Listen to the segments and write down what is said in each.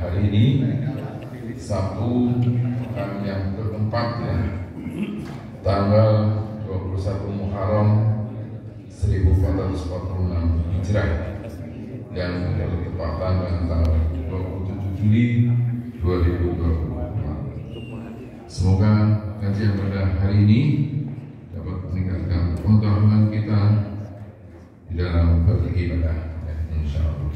hari ini Sabtu pekan yang keempat ya, tanggal 21 Muharram 1446 Hijrah yang bertepatan dengan tanggal 27 Juli 2024. Semoga kajian pada hari ini dapat meningkatkan pengetahuan kita di dalam beribadah, ya, insya Allah.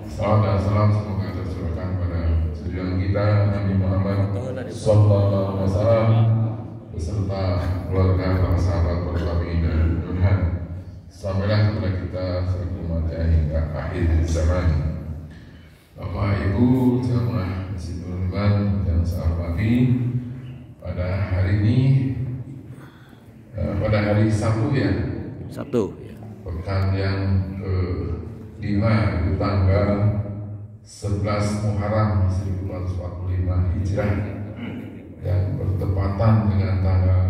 Salam dan salam semoga tercurahkan pada junjungan kita Nabi Muhammad Sallallahu Alaihi Wasallam beserta keluarga, para sahabat, para tabi'in dan Tuhan sampailah kepada kita selaku umat hingga akhir zaman. Bapak Ibu jamaah Masjid Iman yang saya hormati, pada hari ini pada hari Sabtu ya, pekan yang ke-5 itu tanggal 11 Muharram 1445 Hijrah yang bertepatan dengan tanggal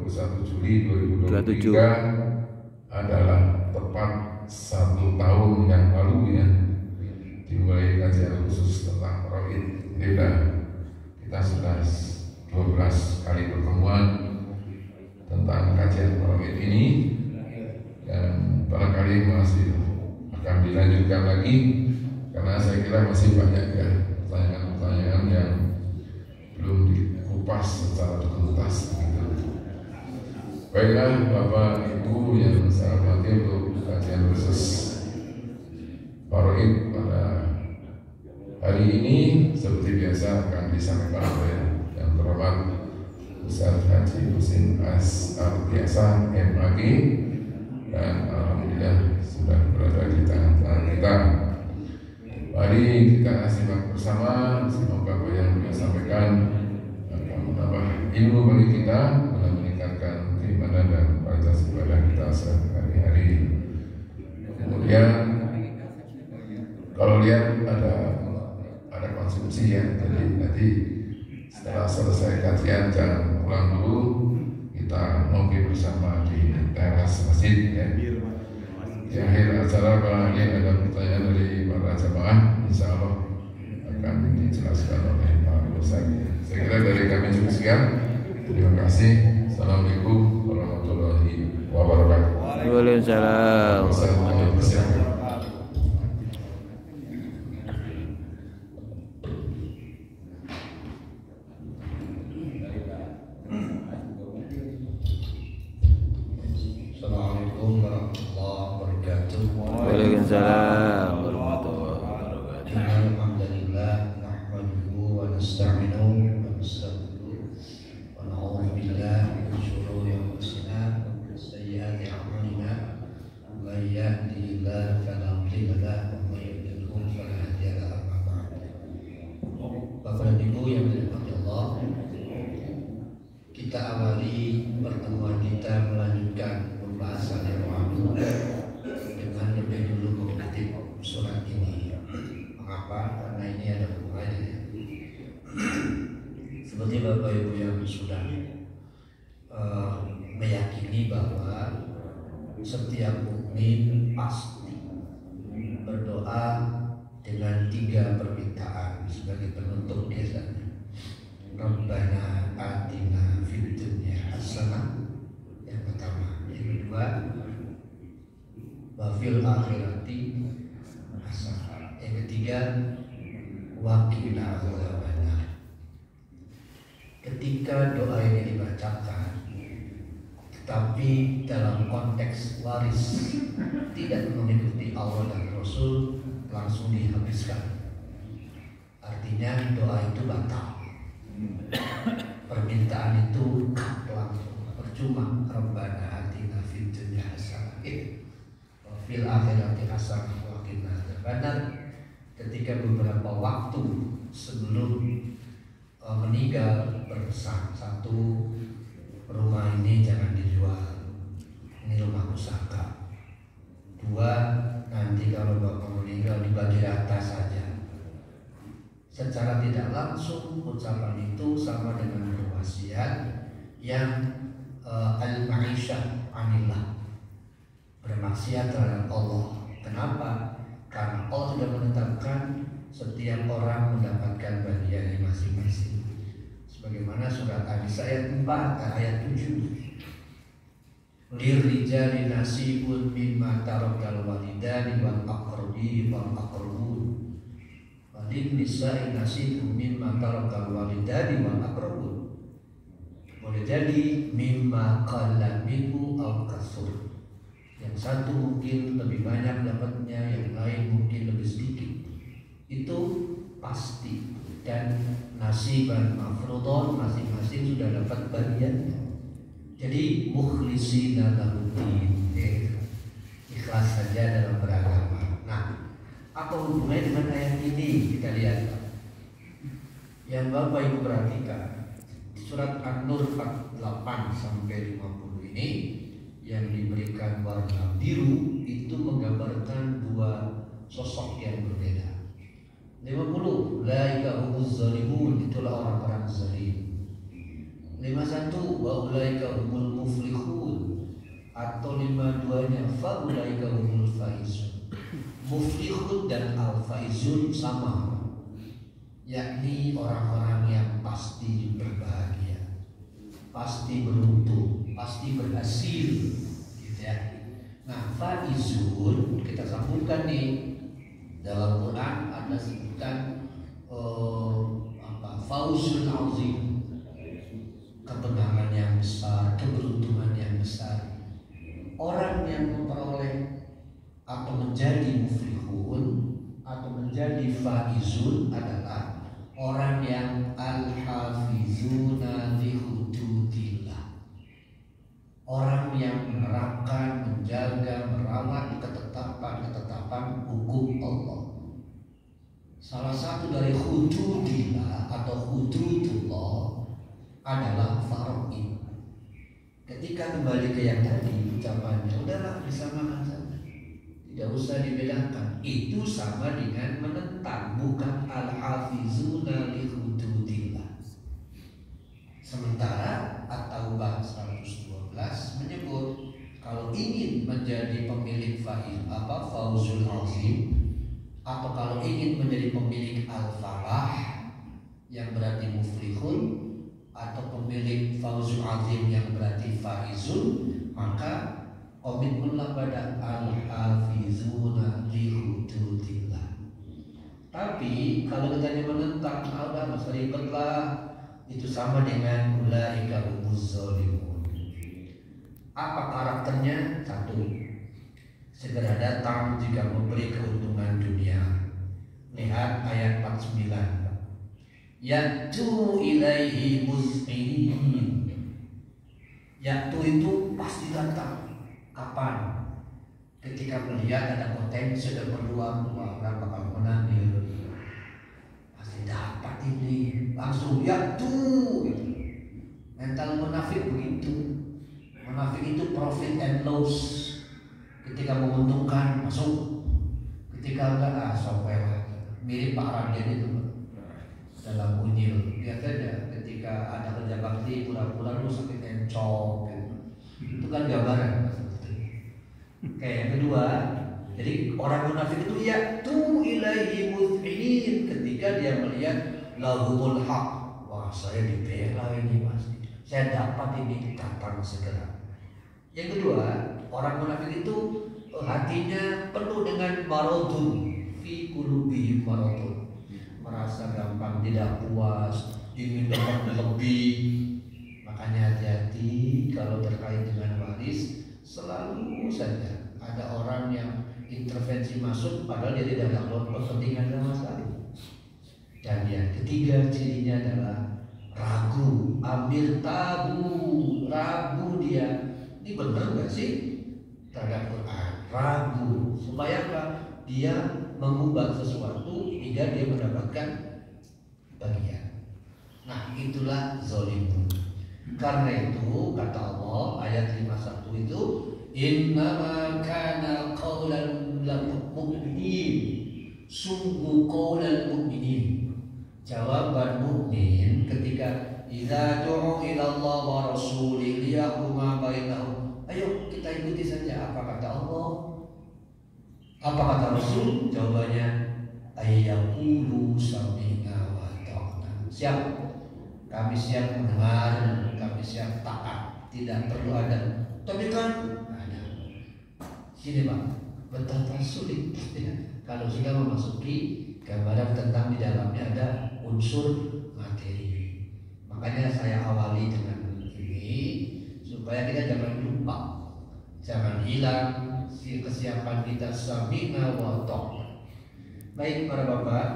21 Juli 2023 adalah tepat 1 tahun yang lalu ya, dimulai kajian khusus tentang Tauhid. Kita sudah 12 kali pertemuan tentang kajian Tauhid ini, dan barangkali masih akan dilanjutkan lagi karena saya kira masih banyak ya pertanyaan-pertanyaan yang belum dikupas secara tuntas gitu. Baiklah Bapak Ibu yang saya hormati, untuk kajian khusus Tauhid pada hari ini seperti biasa akan disampaikan oleh yang terhormat Ustaz Haji Husin As-Biasa MAG, dan alhamdulillah sudah berada di tangan kita. Mari kita simak bersama, semoga apa yang beliau sampaikan akan menambah ilmu bagi kita dalam meningkatkan keimanan dan kualitas ibadah kita sehari-hari. Kemudian kalau lihat ada konsumsi ya, jadi nanti setelah selesai kajian jangan pulang dulu, kita ngopi bersama di teras masjid ya. Di akhir acara barangkali ada pertanyaan dari para jamaah, insya Allah akan dijelaskan oleh Pak Ustaz. Saya kira dari kami cukup sekian. Terima kasih. Assalamualaikum warahmatullahi wabarakatuh. Waalaikumsalam. Waalaikumsalam warahmatullahi wabarakatuh. Alhamdulillah nahmaduhu wa nasta'inuhu wa nastaghfiruh wa na'udzu billahi min shururi anfusina wa min sayyiati a'malina. Man yahdihillahu fala mudilla lahu wa man yudlilhu fala hadiya lahu. Amma ba'd. Bapak dan Ibu yang dirahmati Allah, kita awali pertemuan kita melanjutkan pembahasan yang lalu dengan lebih dulu mengutip surat ini. Mengapa? Karena ini ada hubungannya. Seperti Bapak Ibu yang sudah meyakini bahwa setiap mukmin pasti berdoa dengan 3 permintaan sebagai penutup biasanya. Rabbana atina fid dunya hasanah, yang pertama. Yang kedua, wa fil akhirati hasanah. Yang ketiga, wa qina adzabannar. Ketika doa ini dibacakan tetapi dalam konteks waris tidak mengikuti Allah dan Rasul, langsung dihabiskan. Artinya doa itu batal, permintaan itu langsung percuma. Rabbana atina fid dunya hasanah wa fil akhirati hasanah wa qina adzabannar. Ketika beberapa waktu sebelum meninggal berpesan, 1, rumah ini jangan dijual, ini rumah pusaka. 2, nanti kalau bapak meninggal dibagi rata saja. Secara tidak langsung ucapan itu sama dengan berwasiat yang al-ma'isyah anillah, bermaksiat terhadap Allah. Kenapa? Karena Allah sudah menetapkan setiap orang mendapatkan bagiannya masing-masing. Sebagaimana surat An-Nisa ayat 4 ayat 7. Lirijali nasibun mimma tarakal walidani wal aqrabi wal aqrabun. Walin nisa'i nasibun mimma tarakal walidani wal aqrabun. Boleh jadi mimma qalla minhu aw kasur. Yang satu mungkin lebih banyak dapatnya, yang lain mungkin lebih sedikit. Itu pasti. Dan nasiban mafrudon, masing-masing sudah dapat bagiannya. Jadi mukhlisina lahuddin, ikhlas saja dalam beragama. Nah, apa hubungannya dengan ayat ini? Kita lihat. Yang Bapak Ibu perhatikan, surat An-Nur 48 sampai 50 ini yang diberikan warna biru itu menggambarkan dua sosok yang berbeda. 50, laika humuz zalimun, itulah orang-orang zalim. 51, wa ulaika humul muflihun, atau 52-nya fa ulaika humul faizun. Muflihun dan al-faizun sama, yakni orang-orang yang pasti berbahagia, pasti beruntung, pasti berhasil, gitu ya. Nah, faizun kita sambungkan nih, dalam Quran ada sebutan fauzul azim, kemenangan yang besar, keberuntungan yang besar. Orang yang memperoleh atau menjadi muflihun atau menjadi faizun adalah orang yang al-hafizuna li hududillah, orang yang menerapkan, menjaga, merawat ketetapan hukum Allah. Salah satu dari hududillah atau hududullah adalah faraid. Ketika kembali ke yang tadi ucapannya, udahlah disamakan saja, tidak usah dibedakan. Itu sama dengan menentang, bukan al-hafizuna li hududillah. Sementara At-Taubah 112 menyebut kalau ingin menjadi pemilik fauzul azim, atau kalau ingin menjadi pemilik al-falah yang berarti muflihun, atau pemilik fauzul azim yang berarti faizun, maka komitmenlah pada al-hafizuna li hududillah. Tapi kalau kita hanya menentang, udah masa ribetlah, itu sama dengan ulaika humuz zalimun. Apa karakternya? Satu, segera datang jika memberi keuntungan dunia. Lihat ayat 49. Ya'tu ilaihi mus'inin. Ya'tu itu pasti datang. Kapan? Ketika melihat ada potensi, ada peluang, orang bakal menang, pasti dapat ini, langsung ya'tu. Mental munafik begitu. Munafik itu profit and loss. Ketika menguntungkan masuk, ketika enggak software. Mirip Pak Raden itu dalam Unyil. Lihat saja ketika ada kerja bakti pura-pura lu sakit encok gitu. Itu kan gambaran. Oke, yang kedua, jadi orang munafik itu ya tu ilaihi muz'inin, ketika dia melihat lahumul haq. Wah, saya dibela ini pasti. Saya dapat ini, datang segera. Yang kedua, orang munafik itu hatinya penuh dengan maradun, fi qulubihim maradun, merasa gampang tidak puas, ingin dapat lebih. Makanya hati-hati kalau terkait dengan waris, selalu saja ada orang yang intervensi masuk padahal dia tidak dapat kepentingan sama sekali. Dan yang ketiga cirinya adalah ragu, ambil tabu, ragu dia. Ini benar nggak sih terhadap Quran? Ragu, supaya apa? Dia mengubah sesuatu hingga dia mendapatkan bagian. Nah, itulah zalimun. Karena itu kata Allah ayat 51 itu, innama kana qaulan mu'minin, sungguh qaulan mu'minin, jawaban mukmin ketika idza du'u ila Allah wa rasulih liyahkuma bainahum. Ayo kita ikuti saja apa kata Allah, apa kata Rasul. Jawabannya ayyaqulu sami'na wa ata'na. Siap, kami siap mendengar, kami siap taat. Tidak perlu ada tapi kan ada. Sini Pak, betapa sulit ya, kalau sudah memasuki gambaran tentang di dalamnya ada unsur materi. Makanya saya awali dengan ini supaya kita jangan lupa, jangan hilang kesiapan kita sami'na wa ata'na. Baik para bapak,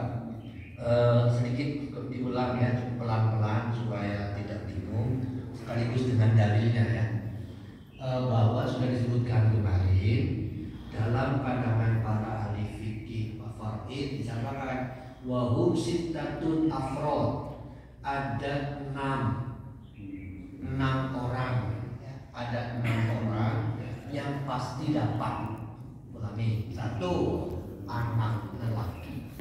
sedikit diulang ya, pelan-pelan supaya tidak bingung, sekaligus dengan dalilnya ya. Bahwa sudah disebutkan kemarin dalam pandangan para ahli fikih Farid disamakan wahum sittatun afrod, ada enam orang ya. Ada 6 orang yang pasti dapat. Ulangi, 1 anak lelaki,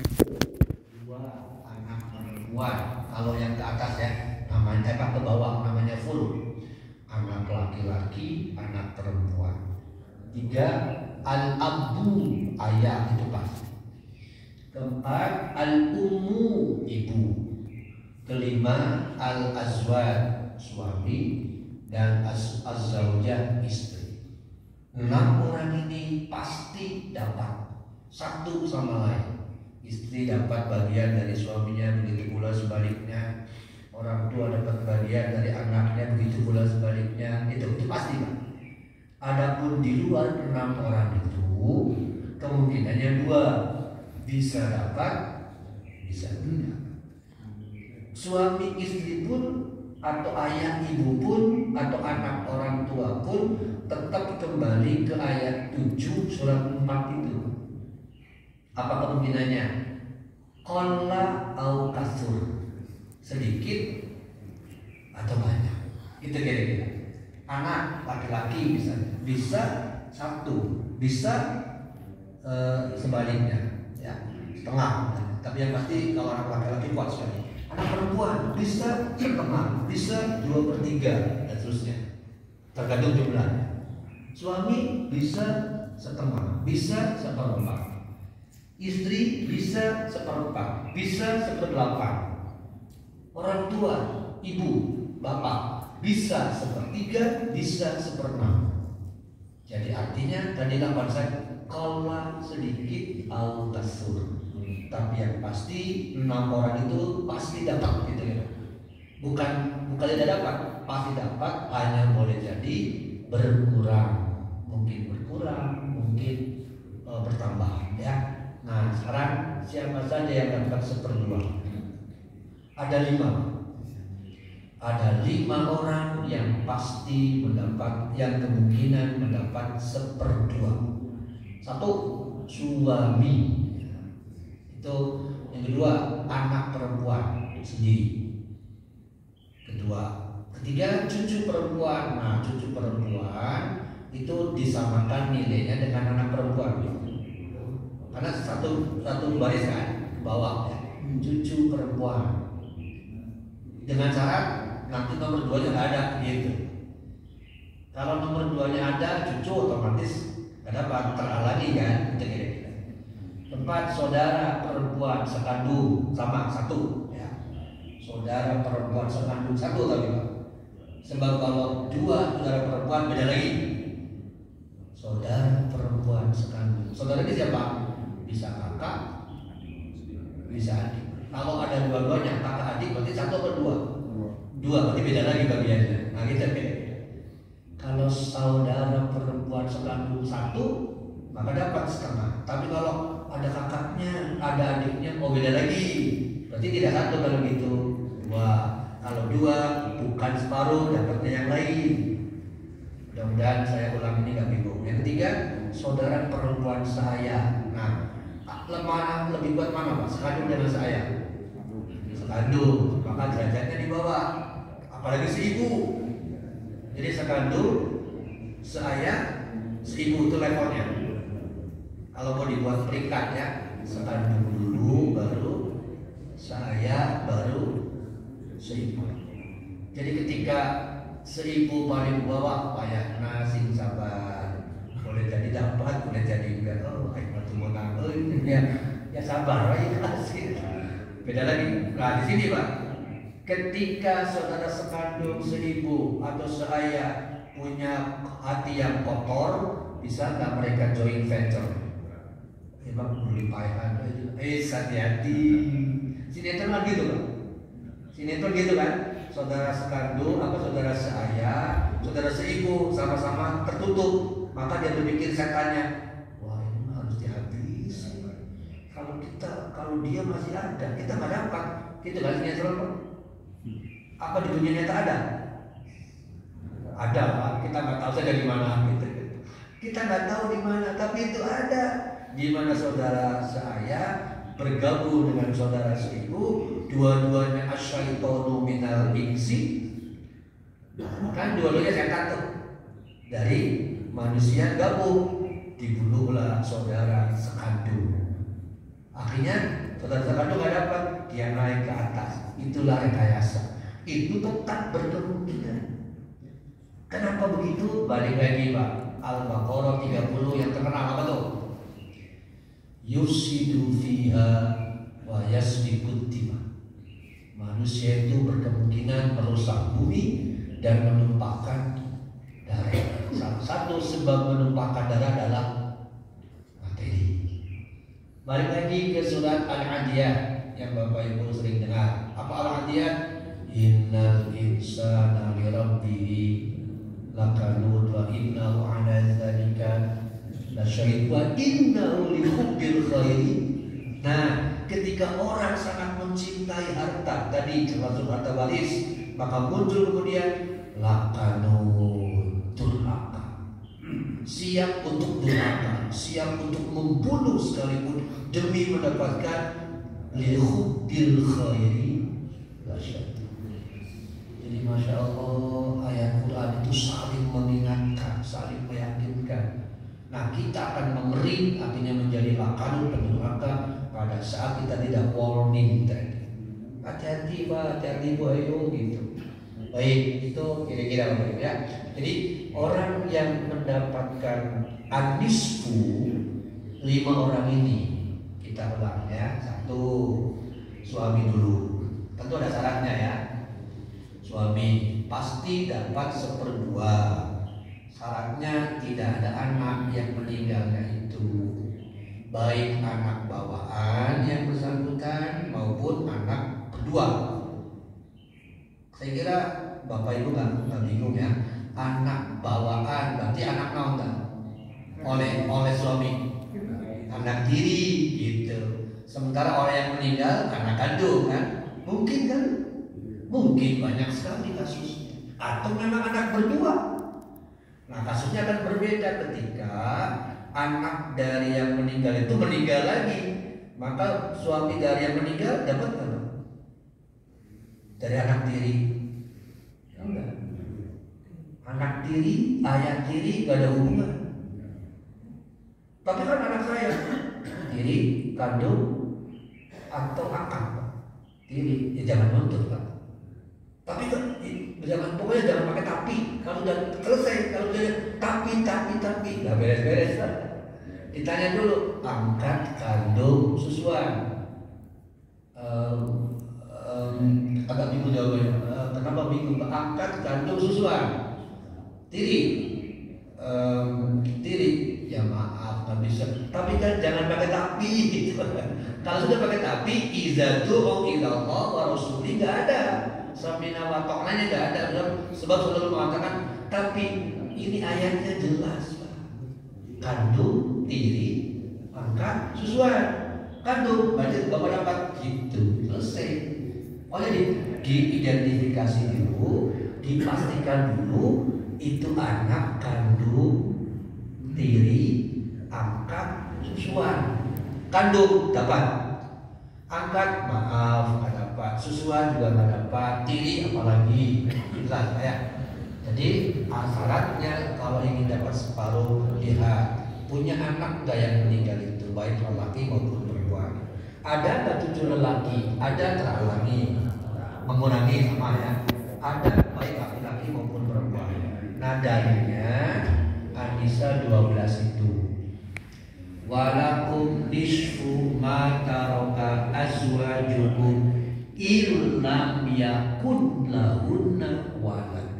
2 anak perempuan. Kalau yang ke atas ya namanya ke bawah namanya full. Anak laki-laki, anak perempuan. 3 al-abu, ayah itu pasti. 4 al-ummu, ibu. 5 al-azwaj, suami. Dan az-zawjah, istri. 6 orang ini pasti dapat satu sama lain. Istri dapat bagian dari suaminya, begitu pula sebaliknya. Orang tua dapat bagian dari anaknya, begitu pula sebaliknya. Itu pasti Pak. Adapun di luar 6 orang itu kemungkinannya 2, bisa dapat, bisa tidak. Suami istri pun atau ayah ibu pun atau anak orang tua pun tetap kembali ke ayat 7 surat 4 itu. Apa kemungkinannya? Qalla au kasur, sedikit atau banyak. Itu kira-kira. Anak laki-laki bisa 1, bisa sebaliknya ya, setengah. Tapi yang pasti kalau anak laki-laki kuat sekali. Anak perempuan bisa setengah, bisa 2/3 dan seterusnya. Tergantung jumlahnya. Suami bisa setengah, bisa 1/4. Istri bisa 1/4, bisa 1/8. Orang tua, ibu, bapak bisa 1/3, bisa 1/6. Jadi artinya tadi lapan saya qalla sedikit au kasur. Tapi yang pasti 6 orang itu pasti dapat gitu ya. Bukan tidak dapat, pasti dapat, hanya boleh jadi berkurang. Mungkin berkurang, mungkin bertambah ya. Nah sekarang siapa saja yang dapat 1/2? Ada 5 orang yang pasti mendapat, yang kemungkinan mendapat 1/2. 1 suami. Itu yang kedua anak perempuan sendiri. Ketiga cucu perempuan. Nah cucu perempuan itu disamakan nilainya dengan anak perempuan. Karena satu baris kan bawah ya. Cucu perempuan. Dengan syarat nanti nomor 2-nya nggak ada gitu. Kalau nomor 2-nya ada, cucu otomatis nggak dapat, terhalangi kan. 4 saudara perempuan sekandung sama 1 ya. Saudara perempuan sekandung 1 tapi Pak. Sebab kalau 2 saudara perempuan beda lagi. Saudara perempuan sekandung. Saudara ini siapa? Bisa kakak, bisa adik. Kalau ada dua-duanya kakak adik berarti 1 atau 2? 2 berarti beda lagi bagiannya. Nah kita beda. Kalau saudara perempuan sekandung 1 maka dapat setengah. Tapi kalau ada kakaknya, ada adiknya, oh beda lagi. Berarti tidak 1 kalau gitu. 2. Kalau 2 bukan separuh, dapatnya yang lain. Mudah-mudahan saya ulang ini nggak bingung. Yang ketiga, saudara perempuan saya. Nah, mana lebih kuat mana Pak? Sekandung dengan saya. Sekandung, maka derajatnya di bawah. Apalagi seibu. Jadi sekandung, seayah, seibu itu levelnya. Kalau mau dibuat peringkat ya, sekandung dulu, baru saya, baru seibu. Jadi ketika seibu paling bawah, payah nasi sabar, boleh jadi dapat, boleh jadi enggak. Oh, hikmatul munah, ya. ya sabar, ikhlas. Beda lagi. Nah di sini Pak, ketika saudara sekandung 1000 atau seayah punya hati yang kotor, bisa nggak mereka join venture? Emang berlimpahan, hati-hati. Sinetron kan gitu Pak. Sinetron gitu kan. Saudara sekandung apa saudara seayah, saudara seibu sama-sama tertutup, maka dia berpikir setannya, wah ini harus dihabisi. Kalau dia masih ada, kita nggak dapat. Gitu kan sinetron Pak. Apa di dunia nyata ada? Ada Pak. Kita nggak tahu saja di mana gitu. Kita nggak tahu di mana, tapi itu ada. Di mana saudara seayah bergabung dengan saudara seibu, dua-duanya asyaitonu minal insi, kan dua-duanya setan tuh dari manusia gabung, dibunuhlah saudara sekandung. Akhirnya saudara sekandung nggak dapat, dia naik ke atas. Itulah rekayasa. Itu tetap berkemungkinan. Kenapa begitu? Balik lagi Pak, Al-Baqarah 30 yang terkenal apa tuh? Yusidu fiha wa yasfikud dima. Manusia itu berkemungkinan merusak bumi dan menumpahkan darah. Salah satu sebab menumpahkan darah adalah materi. Balik lagi ke surat Al-Adiyah yang Bapak Ibu sering dengar. Apa Al-Adiyah? Innal insana li rabbihi lakanud wa innahu ala dzalika lasyahid wa innahu li hubbil khairi. Nah, ketika orang sangat mencintai harta, tadi termasuk harta waris, maka muncul kemudian lakanud, durhaka, siap untuk durhaka, siap untuk membunuh sekalipun demi mendapatkan li hubbil khairi lasyahid. Jadi Masya Allah, ayat Quran itu saling mengingatkan, saling meyakinkan. Nah kita akan mengering, artinya menjadi lakanut dan durhaka pada saat kita tidak warning tadi. Hati-hati Pak, hati-hati Bu Ayu gitu. Baik, itu kira-kira Bapak ya. Jadi orang yang mendapatkan an-nisfu 5 orang ini, kita ulang ya. 1, suami dulu. Tentu ada syaratnya ya. Suami pasti dapat 1/2. Syaratnya tidak ada anak yang meninggalnya itu, baik anak bawaan yang bersangkutan maupun anak kedua. Saya kira Bapak Ibu nggak bingung ya. Anak bawaan berarti anak nonton oleh suami, anak tiri gitu. Sementara orang yang meninggal anak kandung kan, mungkin kan? Mungkin banyak sekali kasus. Atau memang anak berdua. Nah kasusnya akan berbeda ketika anak dari yang meninggal itu meninggal lagi. Maka suami dari yang meninggal dapat apa? Dari anak tiri. Enggak. Anak tiri, ayah tiri gak ada hubungan. Tapi kan anak saya tiri, kandung, atau akak. Tiri, ya jangan nuntut Pak. Tapi pokoknya jangan pakai tapi. Kalau udah selesai, kalau udah tapi nggak beres-beres lah. Ditanya dulu, angkat, kandung, susuan. Agak bingung jawabannya. Kenapa bingung? Angkat, kandung, susuan. Tiri, ya maaf nggak bisa. Tapi kan jangan pakai tapi. Gitu. Kalau sudah pakai tapi, izatu ilallah wa rasuli nggak ada. Samina wa ta'nanya nggak ada, sebab selalu mengatakan tapi ini ayatnya jelas Pak. Kandung, tiri, angkat, susuan. Kandung, berarti Bapak dapat gitu, selesai. Oh jadi diidentifikasi dulu, dipastikan dulu itu anak kandung, tiri, angkat, susuan. Kandung dapat, angkat maaf nggak dapat, susuan juga nggak dapat, tiri apalagi, jelas ya. Jadi syaratnya kalau ingin dapat separuh, lihat punya anak nggak yang meninggal itu, baik lelaki maupun perempuan. Ada nggak cucu lelaki? Ada terhalangi, mengurangi sama ya. Ada baik laki-laki maupun perempuan. Nah dalilnya An-Nisa 12 itu. walakum nisfu ma taraka azwajukum illam yakun lahunna walad.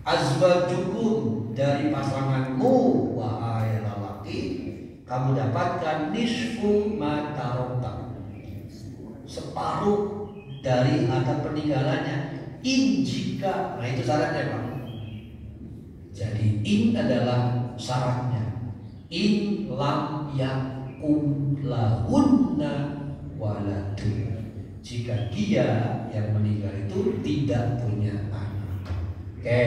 Azwajukum, dari pasanganmu wahai lelaki, kamu dapatkan nisfu ma taraka, separuh dari harta peninggalannya, in jika, nah itu syaratnya Pak. Jadi in adalah syaratnya, in lam yakun lahunna waladun, jika dia yang meninggal itu tidak punya anak. Oke.